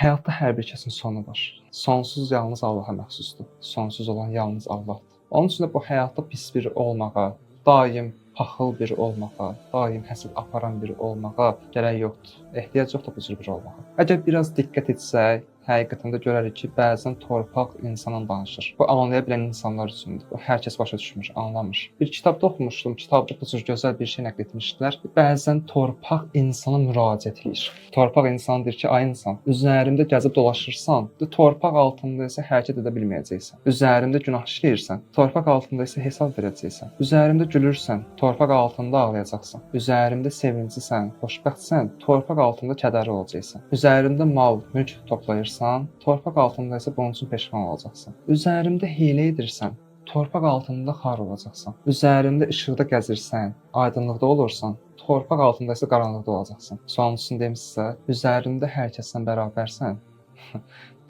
Həyatda hər bir kəsin sonu var. Sonsuz yalnız Allaha məxsusdur. Sonsuz olan yalnız Allahdır. Onun üçün də bu həyatda pis biri olmağa, daim paxıl biri olmağa, daim həsəd aparan biri olmağa gərək yoxdur. Ehtiyac yoxdur bu cür biri olmağa. Əgər biraz diqqət etsək, həqiqətən də görərik ki, bəzən torpaq insanla danışır. Bu anlaya bilən insanlar üçündür. Bu hər kəs başa düşmür, anlamır. Bir kitabda oxumuşdum, kitabda bu cür gözəl bir şey nəql etmişdilər. Bəzən torpaq insana müraciət edir. Torpaq insan deyir ki, ay insan, üzərimdə gəzib dolaşırsan, torpaq altında isə hərəkət edə bilməyəcəksən. Üzərimdə günah işləyirsən, torpaq altında isə hesab verəcəksən. Üzərimdə gülürsən, torpaq altında ağlayacaqsan. Üzərimdə sevinclisən, xoşbəxtsən, torpaq altında kədərli olacaqsan. Üzərimdə mal, mülk toplayırsan, torpaq altında isə bunun üçün peşman olacaqsan. Üzərimdə hiylə edirsən, torpaq altında xar olacaqsan. Üzərimdə işıqda gəzirsən, aydınlıqda olursan, torpaq altında isə qaranlıqda olacaqsan. Sonuncusunu deyim sizə, üzərində hər kəslə bərabərsən,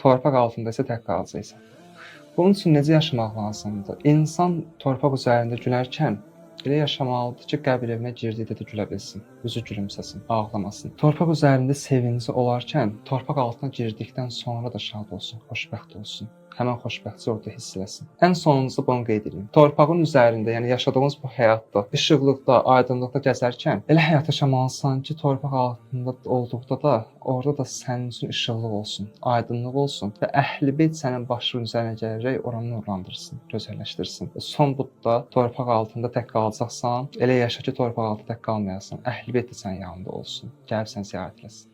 torpaq altında isə tək qalacaqsan. Bunun üçün necə yaşamaq lazımdır? İnsan torpaq üzərində gülərkən elə yaşamalıdır ki, qəbir evinə girdikdə də gülə bilsin, üzü gülümsəsin, ağlamasın. Torpaq üzərində sevinci olarkən, torpaq altına girdikdən sonra da şad olsun, xoşbəxt olsun. Həmən xoşbəxtçi orada hiss eləsin. Ən sonuncusu bunu qeyd edeyim. Torpağın üzərində, yəni yaşadığımız bu həyatda, işıqlıqda, aydınlıqda gəzərkən elə həyat yaşamalısan ki, torpaq altında olduqda da orada da sənin üçün işıqlıq olsun, aydınlıq olsun və Əhl-i-Beyt sənin başının üzərinə gələrək oranı nurlandırsın, gözəlləşdirsin. Son budda torpaq altında tək qalacaqsan, elə yaşa ki, torpaq altında tək qalmayasan. Əhl-i-Beyt də sənin yanında olsun. Gəlib sən ziyarət eləsin.